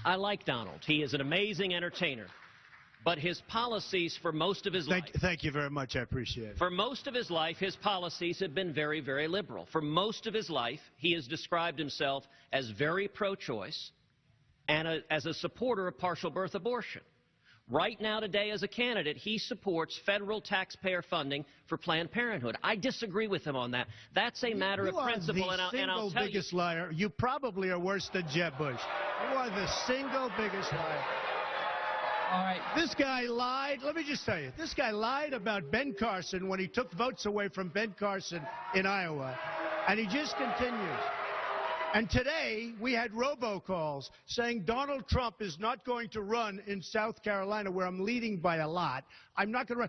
I like Donald. He is an amazing entertainer. But his policies for most of his life... Thank you very much. I appreciate it. For most of his life, his policies have been very, very liberal. For most of his life, he has described himself as very pro-choice and as a supporter of partial birth abortion. Right now, today, as a candidate, he supports federal taxpayer funding for Planned Parenthood. I disagree with him on that. That's a matter of principle, and I'll tell you... You are the single biggest liar. You probably are worse than Jeb Bush. You are the single biggest liar. All right. This guy lied. Let me just tell you, this guy lied about Ben Carson when he took votes away from Ben Carson in Iowa, and he just continues. And today, we had robocalls saying Donald Trump is not going to run in South Carolina, where I'm leading by a lot. I'm not going to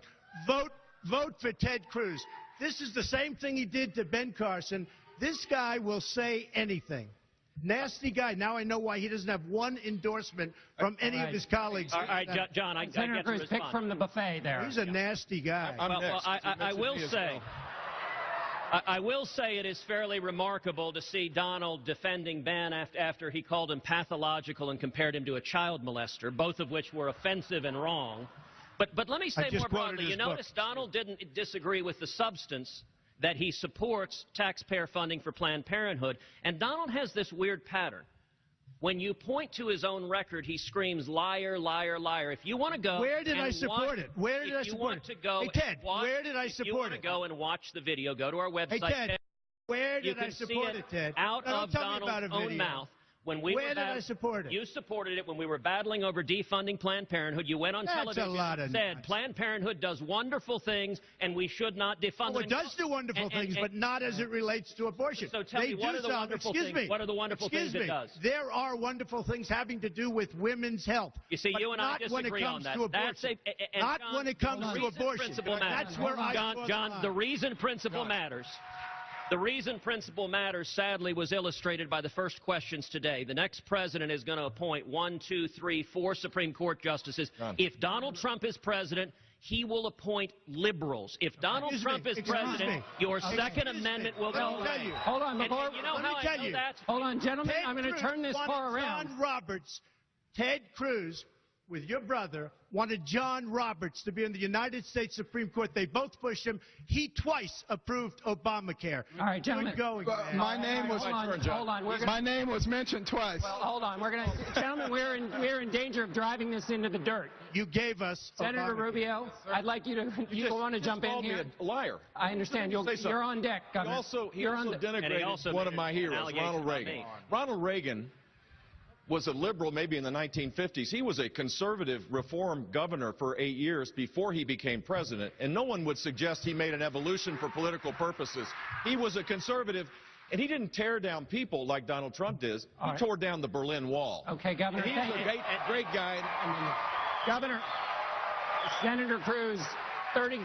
run. Vote for Ted Cruz. This is the same thing he did to Ben Carson. This guy will say anything. Nasty guy. Now I know why he doesn't have one endorsement from any of his colleagues. All right, John, I get Senator to Cruz, respond. pick from the buffet there. He's a nasty guy. Well, I will say it is fairly remarkable to see Donald defending Ben after he called him pathological and compared him to a child molester, both of which were offensive and wrong. But let me say more broadly, you notice Donald didn't disagree with the substance, that he supports taxpayer funding for Planned Parenthood. And Donald has this weird pattern. When you point to his own record, he screams, liar, liar, liar. If you want to go... Where did I support it? Where did I support it? Hey, Ted, where did I support it? If you want to go and watch the video, go to our website. Hey, Ted, where did I support it, Ted? Out of Donald's own mouth. Where did I support it? You supported it when we were battling over defunding Planned Parenthood. You went on television and said Planned Parenthood does wonderful things and we should not defund it. It does do wonderful things, but not as it relates to abortion. So tell me, what are the wonderful things? What are the wonderful things it does? There are wonderful things having to do with women's health. You see, you and I disagree on that. Not when it comes to abortion. That's where I draw the line. John, the reason principle matters. The reason principle matters, sadly, was illustrated by the first questions today. The next president is going to appoint 1, 2, 3, 4 Supreme Court justices. If Donald Trump is president, he will appoint liberals. If Donald Trump is president, your Second Amendment will go away. Hold on, before, you know how I know that? Hold on, gentlemen. I'm going to turn this car around. John Roberts, Ted Cruz, with your brother, wanted John Roberts to be in the United States Supreme Court. They both pushed him. He twice approved Obamacare. All right, gentlemen. My name was my name was mentioned twice. Well, hold on. Gentlemen, we're in danger of driving this into the dirt. You gave us Senator Obamacare. Rubio. I'd like you to. You want to jump in here? Called me a liar. I understand. You're on deck, Governor. He also denigrated one of my heroes, Ronald Reagan. Ronald Reagan was a liberal maybe in the 1950s. He was a conservative reform governor for 8 years before he became president, and no one would suggest he made an evolution for political purposes. He was a conservative, and he didn't tear down people like Donald Trump does. He tore down the Berlin Wall. Okay, Governor. And he's a great guy. Governor, Senator Cruz, 30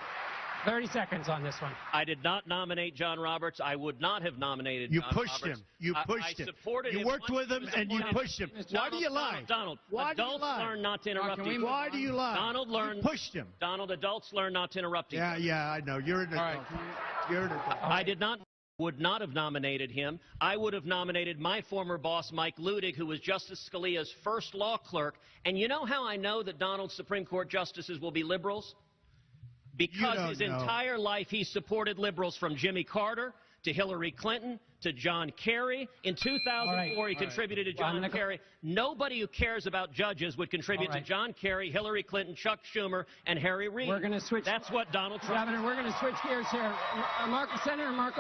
seconds on this one. I did not nominate John Roberts. I would not have nominated John Roberts. You pushed him. You pushed him. You worked with him and you pushed him. Why do you lie? Donald, adults learn not to interrupt each other. Why do you lie? Donald learned. You pushed him. Donald, adults learn not to interrupt each other. Yeah, I know. You're an adult. You're an adult. Would not have nominated him. I would have nominated my former boss, Mike Ludig, who was Justice Scalia's first law clerk. And you know how I know that Donald's Supreme Court justices will be liberals? Because his entire life he supported liberals, from Jimmy Carter to Hillary Clinton to John Kerry. In 2004, he contributed to John Kerry. Nobody who cares about judges would contribute to John Kerry, Hillary Clinton, Chuck Schumer, and Harry Reid. We're going to switch. That's what Donald Trump... Governor, we're going to switch gears here. Senator Marco.